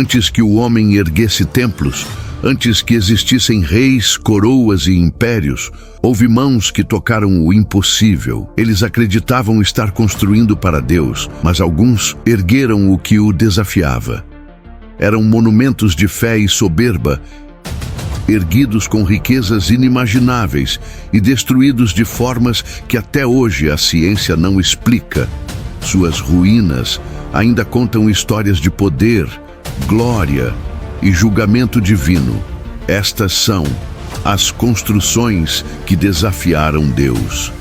Antes que o homem erguesse templos, antes que existissem reis, coroas e impérios, houve mãos que tocaram o impossível. Eles acreditavam estar construindo para Deus, mas alguns ergueram o que o desafiava. Eram monumentos de fé e soberba, erguidos com riquezas inimagináveis e destruídos de formas que até hoje a ciência não explica. Suas ruínas ainda contam histórias de poder, glória e julgamento divino. Estas são as construções que desafiaram Deus.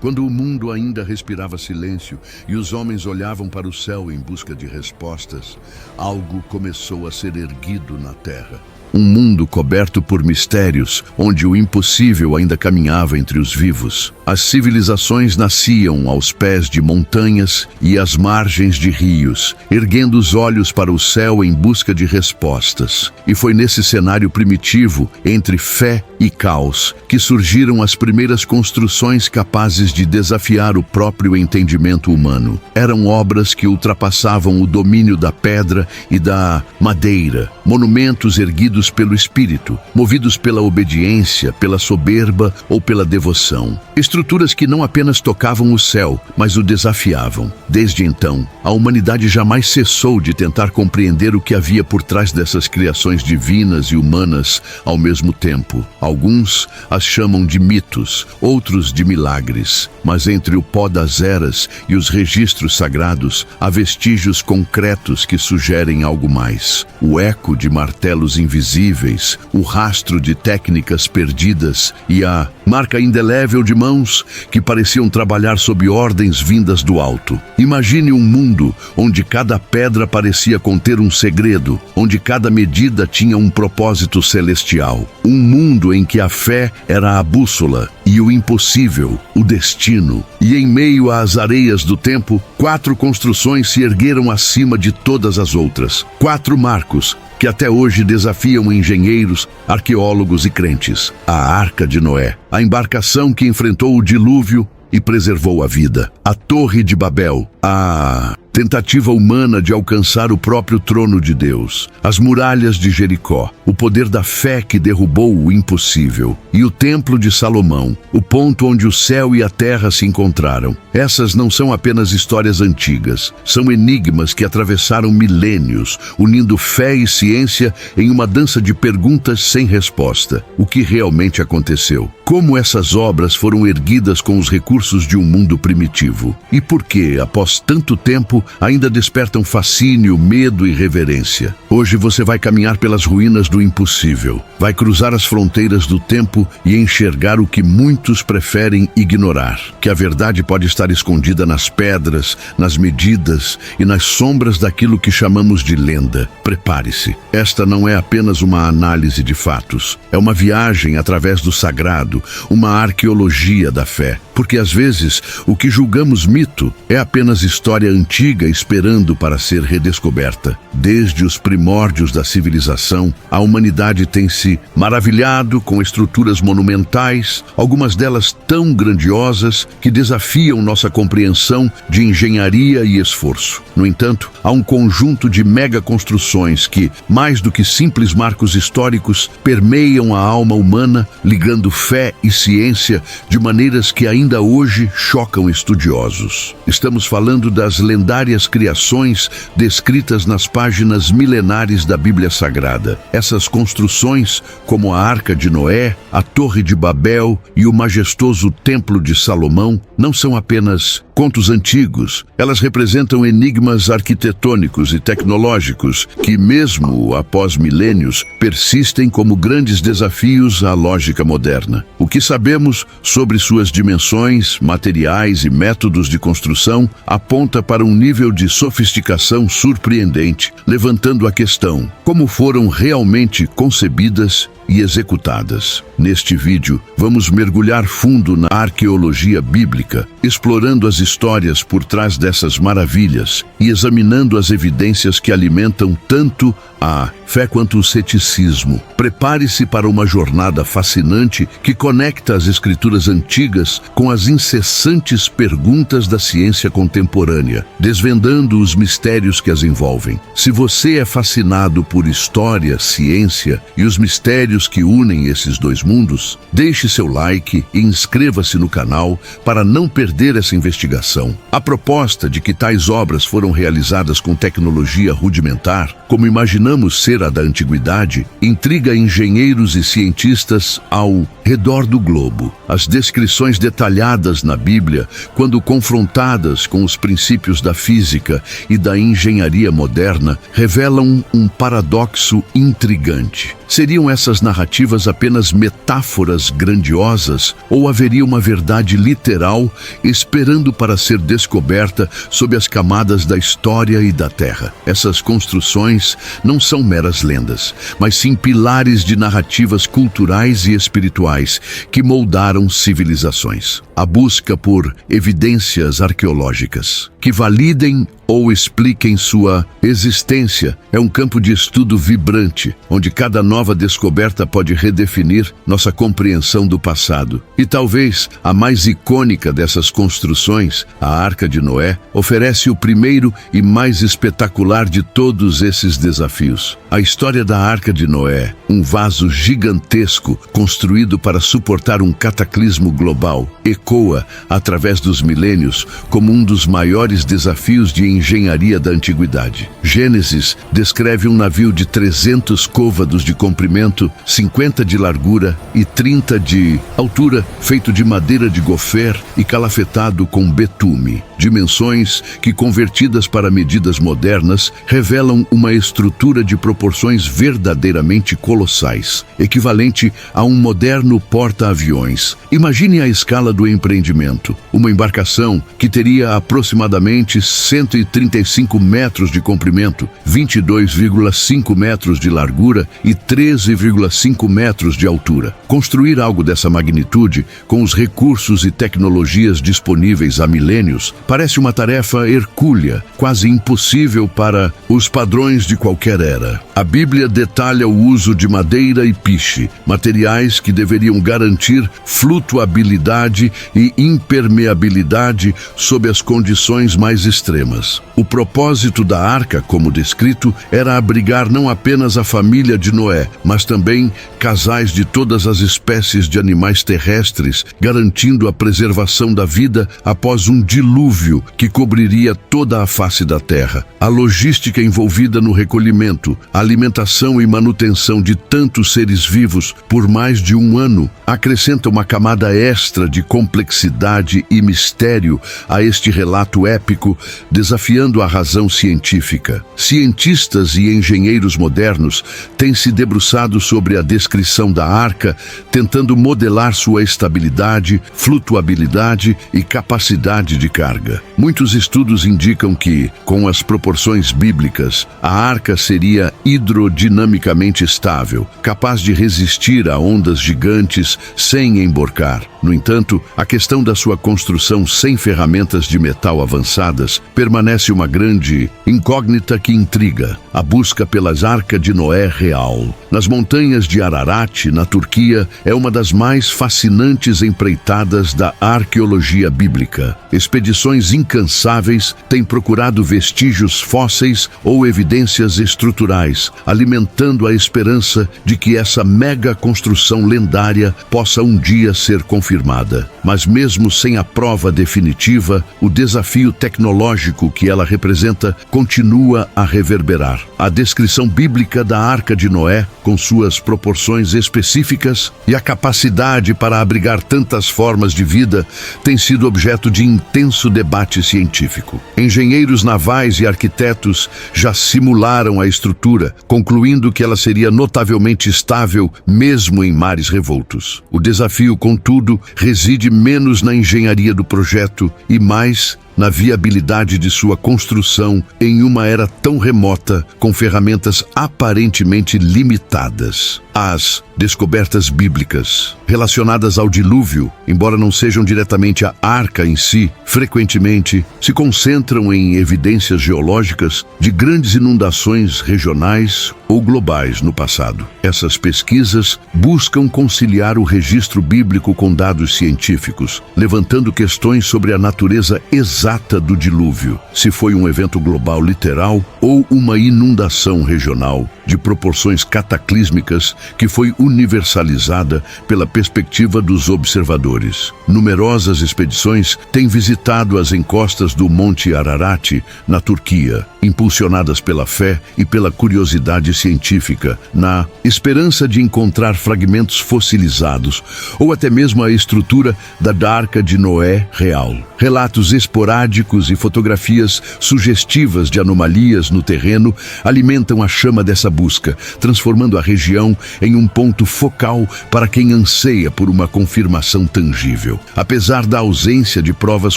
Quando o mundo ainda respirava silêncio e os homens olhavam para o céu em busca de respostas, algo começou a ser erguido na terra. Um mundo coberto por mistérios, onde o impossível ainda caminhava entre os vivos. As civilizações nasciam aos pés de montanhas e às margens de rios, erguendo os olhos para o céu em busca de respostas. E foi nesse cenário primitivo, entre fé e caos, que surgiram as primeiras construções capazes de desafiar o próprio entendimento humano. Eram obras que ultrapassavam o domínio da pedra e da madeira, monumentos erguidos pelo espírito, movidos pela obediência, pela soberba ou pela devoção. Estruturas que não apenas tocavam o céu, mas o desafiavam. Desde então, a humanidade jamais cessou de tentar compreender o que havia por trás dessas criações divinas e humanas ao mesmo tempo. Alguns as chamam de mitos, outros de milagres. Mas entre o pó das eras e os registros sagrados, há vestígios concretos que sugerem algo mais. O eco de martelos invisíveis, o rastro de técnicas perdidas e a marca indelével de mãos que pareciam trabalhar sob ordens vindas do alto. Imagine um mundo onde cada pedra parecia conter um segredo, onde cada medida tinha um propósito celestial. Um mundo em que a fé era a bússola e o impossível, o destino. E em meio às areias do tempo, 4 construções se ergueram acima de todas as outras. 4 marcos que até hoje desafiam engenheiros, arqueólogos e crentes. A Arca de Noé, a embarcação que enfrentou o dilúvio e preservou a vida. A Torre de Babel, a tentativa humana de alcançar o próprio trono de Deus. As muralhas de Jericó, o poder da fé que derrubou o impossível. E o Templo de Salomão, o ponto onde o céu e a terra se encontraram. Essas não são apenas histórias antigas, são enigmas que atravessaram milênios, unindo fé e ciência em uma dança de perguntas sem resposta. O que realmente aconteceu? Como essas obras foram erguidas com os recursos de um mundo primitivo? E por que, após tanto tempo, ainda despertam fascínio, medo e reverência? Hoje você vai caminhar pelas ruínas do impossível, vai cruzar as fronteiras do tempo e enxergar o que muitos preferem ignorar, que a verdade pode estar escondida nas pedras, nas medidas e nas sombras daquilo que chamamos de lenda. Prepare-se. Esta não é apenas uma análise de fatos, é uma viagem através do sagrado, uma arqueologia da fé. Porque às vezes o que julgamos mito é apenas história antiga esperando para ser redescoberta. Desde os primórdios da civilização, a humanidade tem se maravilhado com estruturas monumentais, algumas delas tão grandiosas que desafiam nossa compreensão de engenharia e esforço. No entanto, há um conjunto de megaconstruções que, mais do que simples marcos históricos, permeiam a alma humana, ligando fé e ciência de maneiras que ainda hoje chocam estudiosos. Estamos falando das lendárias criações descritas nas páginas milenares da Bíblia Sagrada. Essas construções, como a Arca de Noé, a Torre de Babel e o majestoso Templo de Salomão, não são apenas contos antigos. Elas representam enigmas arquitetônicos e tecnológicos que, mesmo após milênios, persistem como grandes desafios à lógica moderna. O que sabemos sobre suas dimensões, materiais e métodos de construção aponta para um nível de sofisticação surpreendente, levantando a questão: como foram realmente concebidas e executadas. Neste vídeo, vamos mergulhar fundo na arqueologia bíblica, explorando as histórias por trás dessas maravilhas e examinando as evidências que alimentam tanto a fé quanto o ceticismo. Prepare-se para uma jornada fascinante que conecta as escrituras antigas com as incessantes perguntas da ciência contemporânea, desvendando os mistérios que as envolvem. Se você é fascinado por história, ciência e os mistérios que unem esses dois mundos, deixe seu like e inscreva-se no canal para não perder essa investigação. A proposta de que tais obras foram realizadas com tecnologia rudimentar, como imaginamos ser a da antiguidade, intriga engenheiros e cientistas ao redor do globo. As descrições detalhadas na Bíblia, quando confrontadas com os princípios da física e da engenharia moderna, revelam um paradoxo intrigante. Seriam essas narrativas apenas metáforas grandiosas ou haveria uma verdade literal esperando para ser descoberta sob as camadas da história e da terra? Essas construções não são meras lendas, mas sim pilares de narrativas culturais e espirituais que moldaram civilizações. A busca por evidências arqueológicas que validem ou expliquem sua existência é um campo de estudo vibrante, onde cada nova descoberta pode redefinir nossa compreensão do passado. E talvez a mais icônica dessas construções, a Arca de Noé, oferece o primeiro e mais espetacular de todos esses desafios. A história da Arca de Noé, um vaso gigantesco construído para suportar um cataclismo global, ecoa através dos milênios como um dos maiores desafios de engenharia da antiguidade. Gênesis descreve um navio de 300 côvados de comprimento, 50 de largura e 30 de altura, feito de madeira de gofer e calafetado com betume. Dimensões que, convertidas para medidas modernas, revelam uma estrutura de proporções verdadeiramente colossais, equivalente a um moderno porta-aviões. Imagine a escala do empreendimento. Uma embarcação que teria aproximadamente 135 metros de comprimento, 22,5 metros de largura e 13,5 metros de altura. Construir algo dessa magnitude, com os recursos e tecnologias disponíveis há milênios, parece uma tarefa hercúlea, quase impossível para os padrões de qualquer era. A Bíblia detalha o uso de madeira e piche, materiais que deveriam garantir flutuabilidade e impermeabilidade sob as condições mais extremas. O propósito da arca, como descrito, era abrigar não apenas a família de Noé, mas também casais de todas as espécies de animais terrestres, garantindo a preservação da vida após um dilúvio que cobriria toda a face da terra. A logística envolvida no recolhimento, alimentação e manutenção de tantos seres vivos por mais de um ano acrescenta uma camada extra de complexidade e mistério a este relato épico, desafiando a razão científica. Cientistas e engenheiros modernos têm se debruçado sobre a descrição da arca, tentando modelar sua estabilidade, flutuabilidade e capacidade de carga. Muitos estudos indicam que, com as proporções bíblicas, a arca seria hidrodinamicamente estável, capaz de resistir a ondas gigantes sem emborcar. No entanto, a questão da sua construção sem ferramentas de metal avançadas permanece uma grande incógnita que intriga: a busca pelas Arca de Noé real. Nas montanhas de Ararat, na Turquia, é uma das mais fascinantes empreitadas da arqueologia bíblica. Expedições incansáveis têm procurado vestígios fósseis ou evidências estruturais, alimentando a esperança de que essa mega construção lendária possa um dia ser confirmada. Mas mesmo sem a prova definitiva, o desafio tecnológico que ela representa continua a reverberar. A descrição bíblica da Arca de Noé, com suas proporções específicas e a capacidade para abrigar tantas formas de vida, tem sido objeto de intenso debate científico. Engenheiros navais e arquitetos já simularam a estrutura, concluindo que ela seria notavelmente estável mesmo em mares revoltos. O desafio, contudo, reside menos na engenharia do projeto e mais na viabilidade de sua construção em uma era tão remota, com ferramentas aparentemente limitadas. As descobertas bíblicas relacionadas ao dilúvio, embora não sejam diretamente a arca em si, frequentemente se concentram em evidências geológicas de grandes inundações regionais ou globais no passado. Essas pesquisas buscam conciliar o registro bíblico com dados científicos, levantando questões sobre a natureza exata do dilúvio, se foi um evento global literal ou uma inundação regional de proporções cataclísmicas que foi universalizada pela perspectiva dos observadores. Numerosas expedições têm visitado as encostas do Monte Ararat, na Turquia, impulsionadas pela fé e pela curiosidade científica, na esperança de encontrar fragmentos fossilizados ou até mesmo a estrutura da Arca de Noé real. Relatos esporádicos e fotografias sugestivas de anomalias no terreno alimentam a chama dessa busca, transformando a região em um ponto focal para quem anseia por uma confirmação tangível. Apesar da ausência de provas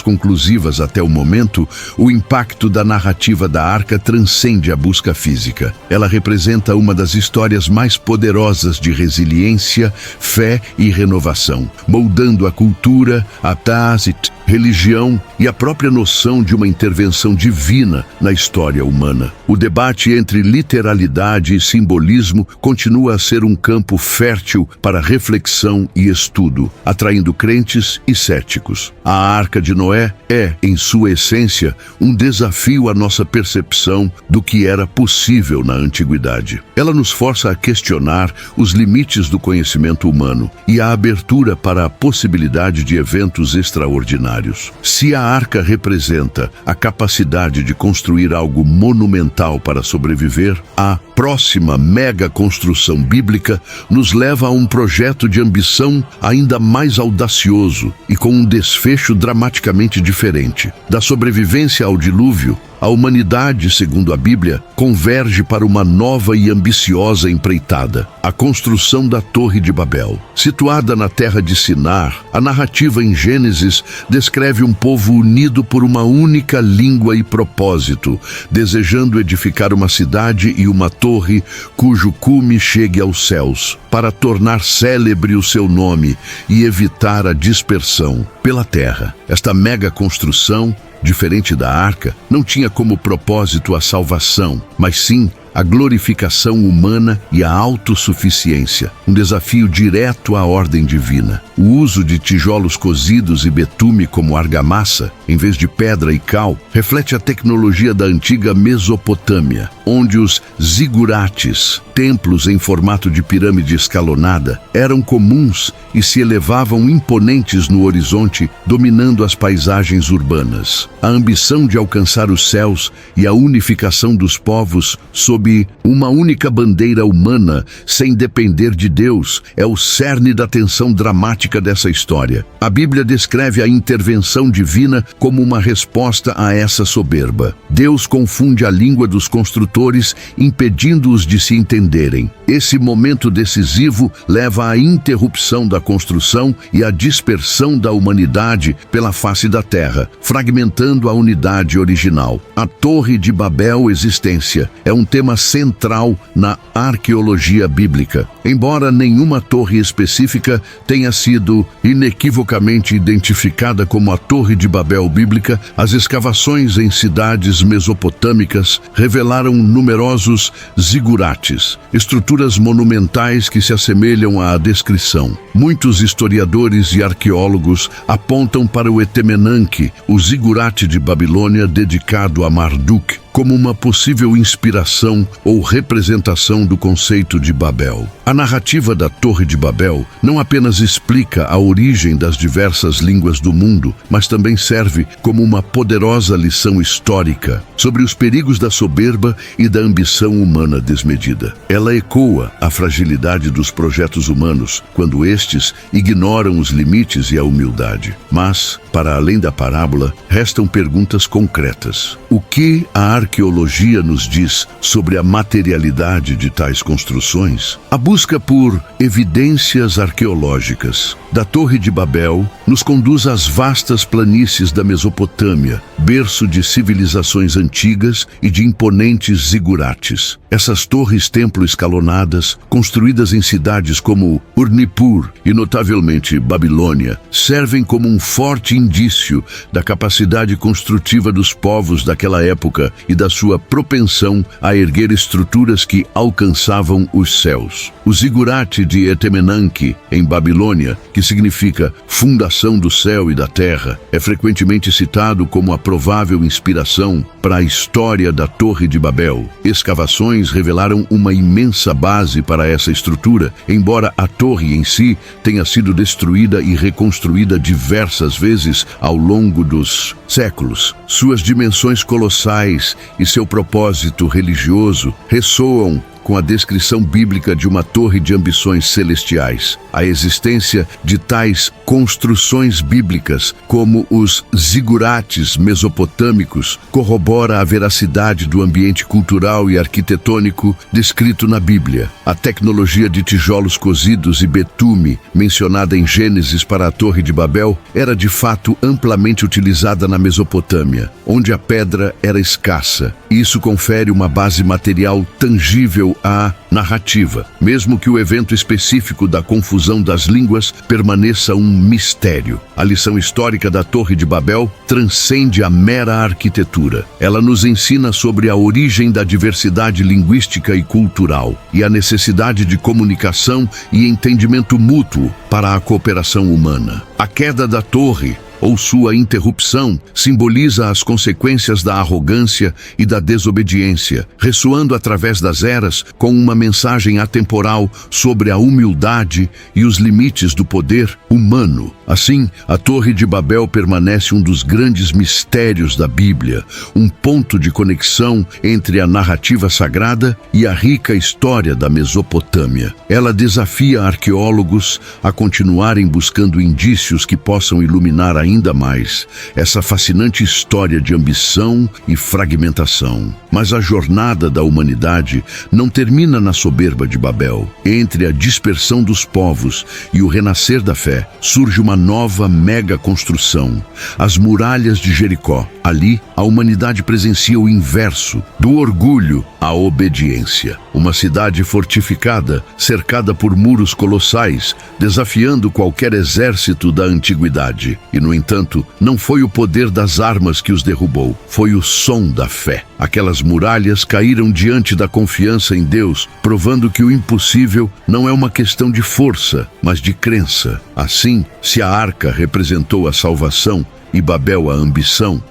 conclusivas até o momento, o impacto da narrativa da arca transcende a busca física. Ela representa uma das histórias mais poderosas de resiliência, fé e renovação, moldando a cultura, a Tazit, religião e a própria noção de uma intervenção divina na história humana. O debate entre literalidade e simbolismo continua a ser um campo fértil para reflexão e estudo, atraindo crentes e céticos. A Arca de Noé é, em sua essência, um desafio à nossa percepção do que era possível na antiguidade. Ela nos força a questionar os limites do conhecimento humano e a abertura para a possibilidade de eventos extraordinários. Se a arca representa a capacidade de construir algo monumental para sobreviver, a próxima mega construção bíblica nos leva a um projeto de ambição ainda mais audacioso e com um desfecho dramaticamente diferente. Da sobrevivência ao dilúvio, a humanidade, segundo a Bíblia, converge para uma nova e ambiciosa empreitada, a construção da Torre de Babel. Situada na terra de Sinar, a narrativa em Gênesis descreve um povo unido por uma única língua e propósito, desejando edificar uma cidade e uma torre cujo cume chegue aos céus, para tornar célebre o seu nome e evitar a dispersão pela terra. Esta mega construção, diferente da arca, não tinha como propósito a salvação, mas sim a glorificação humana e a autossuficiência, um desafio direto à ordem divina. O uso de tijolos cozidos e betume como argamassa, em vez de pedra e cal, reflete a tecnologia da antiga Mesopotâmia, onde os zigurates, templos em formato de pirâmide escalonada, eram comuns e se elevavam imponentes no horizonte, dominando as paisagens urbanas. A ambição de alcançar os céus e a unificação dos povos sob uma única bandeira humana, sem depender de Deus, é o cerne da tensão dramática dessa história. A Bíblia descreve a intervenção divina como uma resposta a essa soberba. Deus confunde a língua dos construtores, impedindo-os de se entenderem. Esse momento decisivo leva à interrupção da construção e à dispersão da humanidade pela face da terra, fragmentando a unidade original. A Torre de Babel existência é um tema central na arqueologia bíblica. Embora nenhuma torre específica tenha sido inequivocamente identificada como a Torre de Babel bíblica, as escavações em cidades mesopotâmicas revelaram numerosos zigurates, estruturas monumentais que se assemelham à descrição. Muitos historiadores e arqueólogos apontam para o Etemenanque, o zigurate de Babilônia dedicado a Marduk, como uma possível inspiração ou representação do conceito de Babel. A narrativa da Torre de Babel não apenas explica a origem das diversas línguas do mundo, mas também serve como uma poderosa lição histórica sobre os perigos da soberba e da ambição humana desmedida. Ela ecoa a fragilidade dos projetos humanos quando estes ignoram os limites e a humildade. Mas, para além da parábola, restam perguntas concretas. O que a arqueologia nos diz sobre a materialidade de tais construções? A busca por evidências arqueológicas da Torre de Babel nos conduz às vastas planícies da Mesopotâmia, berço de civilizações antigas e de imponentes zigurates. Essas torres-templo escalonadas, construídas em cidades como Ur-Nippur e notavelmente Babilônia, servem como um forte indício da capacidade construtiva dos povos daquela época e da sua propensão a erguer estruturas que alcançavam os céus. O zigurate de Etemenanque, em Babilônia, que significa fundação do céu e da terra, é frequentemente citado como a provável inspiração para a história da Torre de Babel. Escavações revelaram uma imensa base para essa estrutura, embora a torre em si tenha sido destruída e reconstruída diversas vezes ao longo dos séculos. Suas dimensões colossais e seu propósito religioso ressoam com a descrição bíblica de uma torre de ambições celestiais. A existência de tais construções bíblicas, como os zigurates mesopotâmicos, corrobora a veracidade do ambiente cultural e arquitetônico descrito na Bíblia. A tecnologia de tijolos cozidos e betume, mencionada em Gênesis para a Torre de Babel, era de fato amplamente utilizada na Mesopotâmia, onde a pedra era escassa. Isso confere uma base material tangível à narrativa, mesmo que o evento específico da confusão das línguas permaneça um mistério. A lição histórica da Torre de Babel transcende a mera arquitetura. Ela nos ensina sobre a origem da diversidade linguística e cultural e a necessidade de comunicação e entendimento mútuo para a cooperação humana. A queda da torre, ou sua interrupção, simboliza as consequências da arrogância e da desobediência, ressoando através das eras com uma mensagem atemporal sobre a humildade e os limites do poder humano. Assim, a Torre de Babel permanece um dos grandes mistérios da Bíblia, um ponto de conexão entre a narrativa sagrada e a rica história da Mesopotâmia. Ela desafia arqueólogos a continuarem buscando indícios que possam iluminar ainda mais essa fascinante história de ambição e fragmentação. Mas a jornada da humanidade não termina na soberba de Babel. Entre a dispersão dos povos e o renascer da fé, surge uma nova mega-construção, as muralhas de Jericó. Ali, a humanidade presencia o inverso, do orgulho à obediência. Uma cidade fortificada, cercada por muros colossais, desafiando qualquer exército da antiguidade. E, no entanto, não foi o poder das armas que os derrubou, foi o som da fé. Aquelas muralhas caíram diante da confiança em Deus, provando que o impossível não é uma questão de força, mas de crença. Assim, se a arca representou a salvação e Babel a ambição,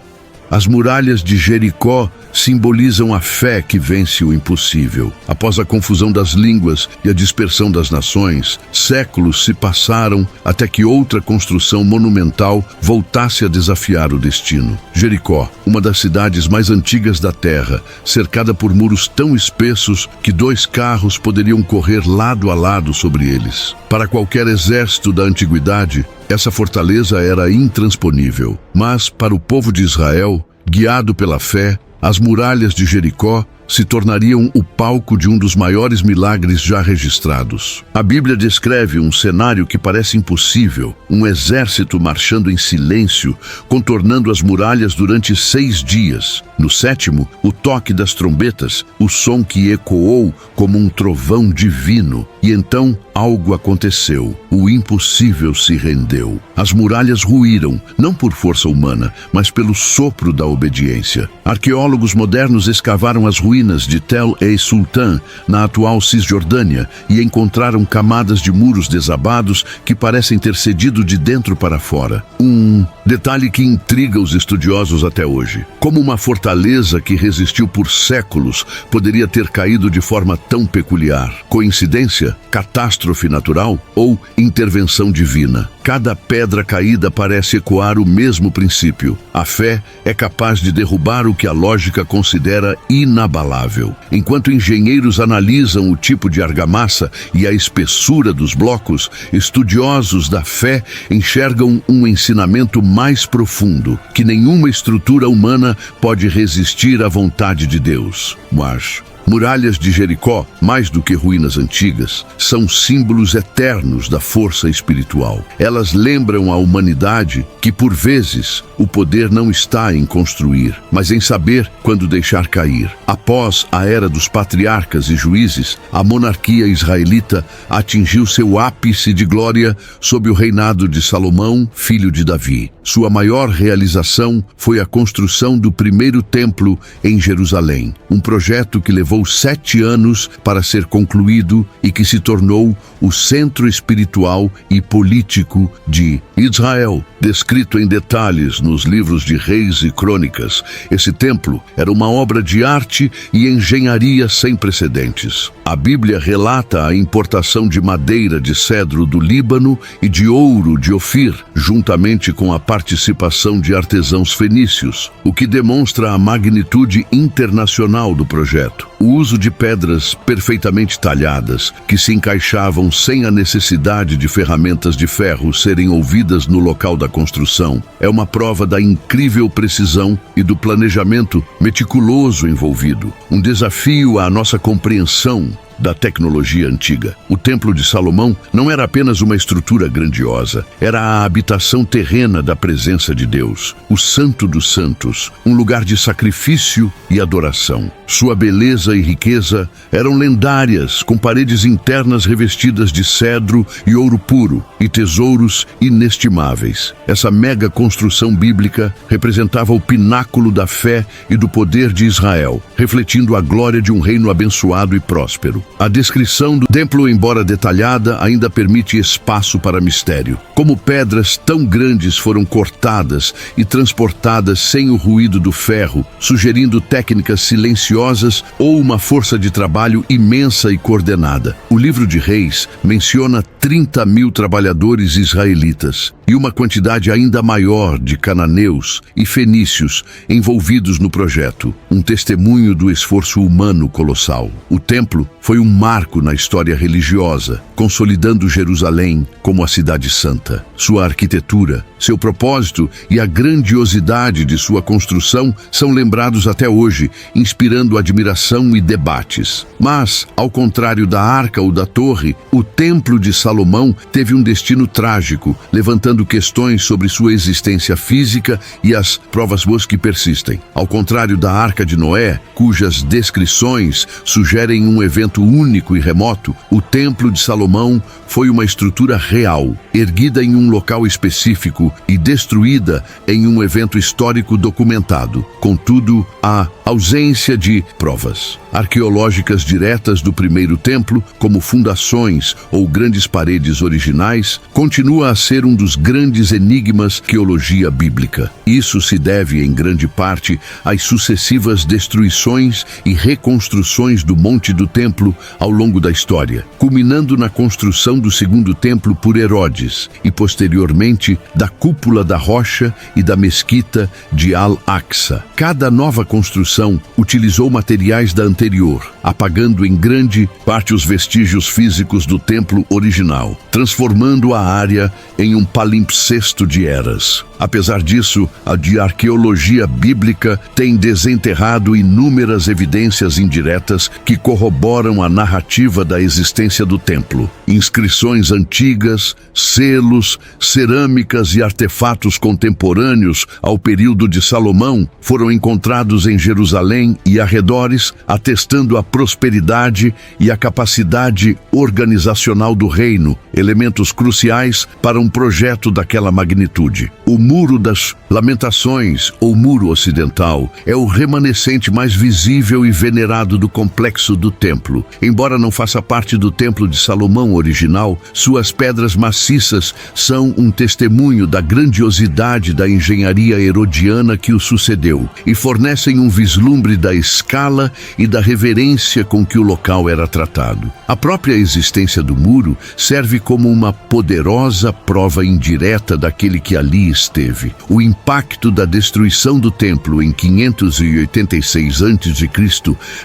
as muralhas de Jericó simbolizam a fé que vence o impossível. Após a confusão das línguas e a dispersão das nações, séculos se passaram até que outra construção monumental voltasse a desafiar o destino. Jericó, uma das cidades mais antigas da terra, cercada por muros tão espessos que 2 carros poderiam correr lado a lado sobre eles. Para qualquer exército da antiguidade, essa fortaleza era intransponível. Mas, para o povo de Israel, guiado pela fé, as muralhas de Jericó se tornariam o palco de um dos maiores milagres já registrados. A Bíblia descreve um cenário que parece impossível, um exército marchando em silêncio, contornando as muralhas durante 6 dias. No 7º, o toque das trombetas, o som que ecoou como um trovão divino. E então algo aconteceu. O impossível se rendeu. As muralhas ruíram, não por força humana, mas pelo sopro da obediência. Arqueólogos modernos escavaram as ruínas de Tel el-Sultan, na atual Cisjordânia, e encontraram camadas de muros desabados que parecem ter cedido de dentro para fora. Um detalhe que intriga os estudiosos até hoje. Como uma fortaleza que resistiu por séculos poderia ter caído de forma tão peculiar? Coincidência? Catástrofe natural? Ou intervenção divina? cada pedra caída parece ecoar o mesmo princípio. A fé é capaz de derrubar o que a lógica considera inabalável. Enquanto engenheiros analisam o tipo de argamassa e a espessura dos blocos, estudiosos da fé enxergam um ensinamento mais profundo, que nenhuma estrutura humana pode resistir à vontade de Deus. Mas muralhas de Jericó, mais do que ruínas antigas, são símbolos eternos da força espiritual. Elas lembram à humanidade que, por vezes, o poder não está em construir, mas em saber quando deixar cair. Após a era dos patriarcas e juízes, a monarquia israelita atingiu seu ápice de glória sob o reinado de Salomão, filho de Davi. Sua maior realização foi a construção do primeiro templo em Jerusalém, um projeto que levou 7 anos para ser concluído e que se tornou o centro espiritual e político de Israel. Descrito em detalhes nos livros de Reis e Crônicas, esse templo era uma obra de arte e engenharia sem precedentes. A Bíblia relata a importação de madeira de cedro do Líbano e de ouro de Ofir, juntamente com a participação de artesãos fenícios, o que demonstra a magnitude internacional do projeto. O uso de pedras perfeitamente talhadas, que se encaixavam sem a necessidade de ferramentas de ferro serem ouvidas no local da construção, é uma prova da incrível precisão e do planejamento meticuloso envolvido. Um desafio à nossa compreensão da tecnologia antiga. O Templo de Salomão não era apenas uma estrutura grandiosa, era a habitação terrena da presença de Deus, o Santo dos Santos, um lugar de sacrifício e adoração. Sua beleza e riqueza eram lendárias, com paredes internas revestidas de cedro e ouro puro e tesouros inestimáveis. Essa mega construção bíblica representava o pináculo da fé e do poder de Israel, refletindo a glória de um reino abençoado e próspero. A descrição do templo, embora detalhada, ainda permite espaço para mistério. Como pedras tão grandes foram cortadas e transportadas sem o ruído do ferro, sugerindo técnicas silenciosas ou uma força de trabalho imensa e coordenada. O livro de Reis menciona 30.000 trabalhadores israelitas e uma quantidade ainda maior de cananeus e fenícios envolvidos no projeto, um testemunho do esforço humano colossal. O templo foi um marco na história religiosa, consolidando Jerusalém como a cidade santa. Sua arquitetura, seu propósito e a grandiosidade de sua construção são lembrados até hoje, inspirando admiração e debates. Mas, ao contrário da Arca ou da Torre, o Templo de Salomão teve um destino trágico, levantando questões sobre sua existência física e as provas boas que persistem. Ao contrário da Arca de Noé, cujas descrições sugerem um evento único e remoto, o Templo de Salomão foi uma estrutura real, erguida em um local específico e destruída em um evento histórico documentado. Contudo, há ausência de provas arqueológicas diretas do primeiro templo, como fundações ou grandes paredes originais, continua a ser um dos grandes enigmas da arqueologia bíblica. Isso se deve, em grande parte, às sucessivas destruições e reconstruções do Monte do Templo ao longo da história, culminando na construção do segundo templo por Herodes e, posteriormente, da cúpula da rocha e da mesquita de Al-Aqsa. Cada nova construção utilizou materiais da anterior, apagando em grande parte os vestígios físicos do templo original, transformando a área em um palimpsesto de eras. Apesar disso, a de arqueologia bíblica tem desenterrado inúmeras evidências indiretas que corroboram a narrativa da existência do templo. Inscrições antigas, selos, cerâmicas e artefatos contemporâneos ao período de Salomão foram encontrados em Jerusalém e arredores, atestando a prosperidade e a capacidade organizacional do reino, elementos cruciais para um projeto daquela magnitude. O Muro das Lamentações, ou Muro Ocidental, é o remanescente mais visível e venerado do complexo do templo. Embora não faça parte do Templo de Salomão original, suas pedras maciças são um testemunho da grandiosidade da engenharia herodiana que o sucedeu e fornecem um vislumbre da escala e da da reverência com que o local era tratado. A própria existência do muro serve como uma poderosa prova indireta daquele que ali esteve. O impacto da destruição do templo em 586 a.C.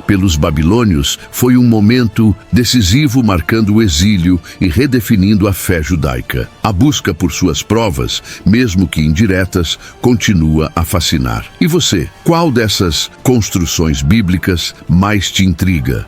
pelos babilônios foi um momento decisivo, marcando o exílio e redefinindo a fé judaica. A busca por suas provas, mesmo que indiretas, continua a fascinar. E você, qual dessas construções bíblicas mais te intriga?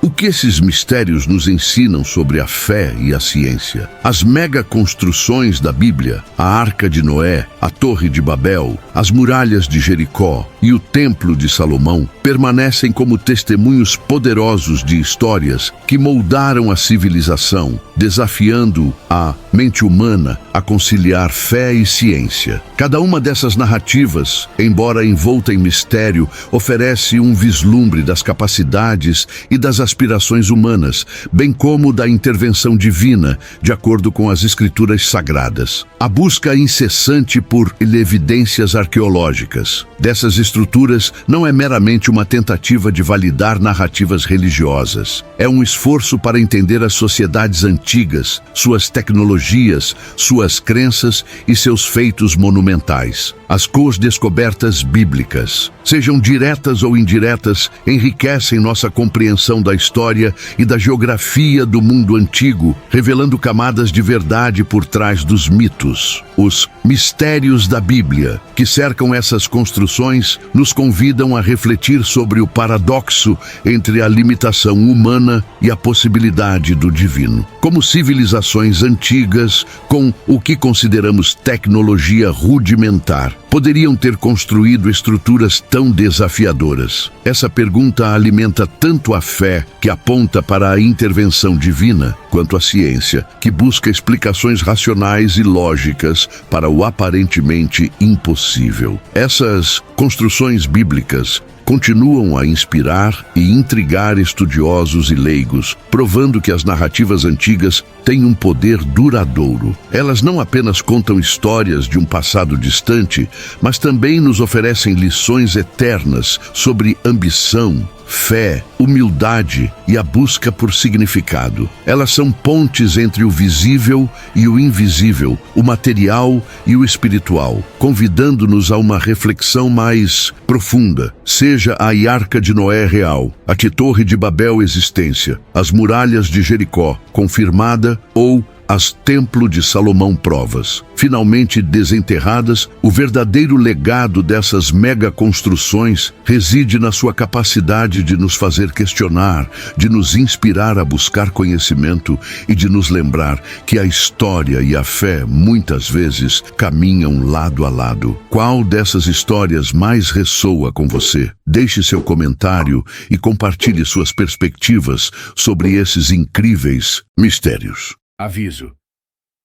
O que esses mistérios nos ensinam sobre a fé e a ciência? As megaconstruções da Bíblia, a Arca de Noé, a Torre de Babel, as muralhas de Jericó e o Templo de Salomão permanecem como testemunhos poderosos de histórias que moldaram a civilização, desafiando a mente humana a conciliar fé e ciência. Cada uma dessas narrativas, embora envolta em mistério, oferece um vislumbre das capacidades e das aspirações humanas, bem como da intervenção divina, de acordo com as escrituras sagradas. A busca incessante por evidências arqueológicas dessas estruturas não é meramente uma tentativa de validar narrativas religiosas. É um esforço para entender as sociedades antigas, suas tecnologias, suas crenças e seus feitos monumentais. As descobertas bíblicas, sejam diretas ou indiretas, enriquecem nossa compreensão da história e da geografia do mundo antigo, revelando camadas de verdade por trás dos mitos. Os mistérios da Bíblia, que cercam essas construções, nos convidam a refletir sobre o paradoxo entre a limitação humana e a possibilidade do divino. Como civilizações antigas, com o que consideramos tecnologia rudimentar, poderiam ter construído estruturas tão desafiadoras? Essa pergunta alimenta tanto a fé, que aponta para a intervenção divina, quanto a ciência, que busca explicações racionais e lógicas para o aparentemente impossível. Essas construções bíblicas continuam a inspirar e intrigar estudiosos e leigos, provando que as narrativas antigas têm um poder duradouro. Elas não apenas contam histórias de um passado distante, mas também nos oferecem lições eternas sobre ambição, fé, humildade e a busca por significado. Elas são pontes entre o visível e o invisível, o material e o espiritual, convidando-nos a uma reflexão mais profunda. Seja a Arca de Noé real, a Torre de Babel existência, as muralhas de Jericó confirmada ou as Templo de Salomão provas. Finalmente desenterradas, o verdadeiro legado dessas megaconstruções reside na sua capacidade de nos fazer questionar, de nos inspirar a buscar conhecimento e de nos lembrar que a história e a fé muitas vezes caminham lado a lado. Qual dessas histórias mais ressoa com você? Deixe seu comentário e compartilhe suas perspectivas sobre esses incríveis mistérios. Aviso: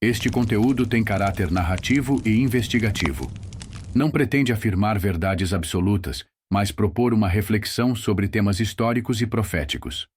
este conteúdo tem caráter narrativo e investigativo. Não pretende afirmar verdades absolutas, mas propor uma reflexão sobre temas históricos e proféticos.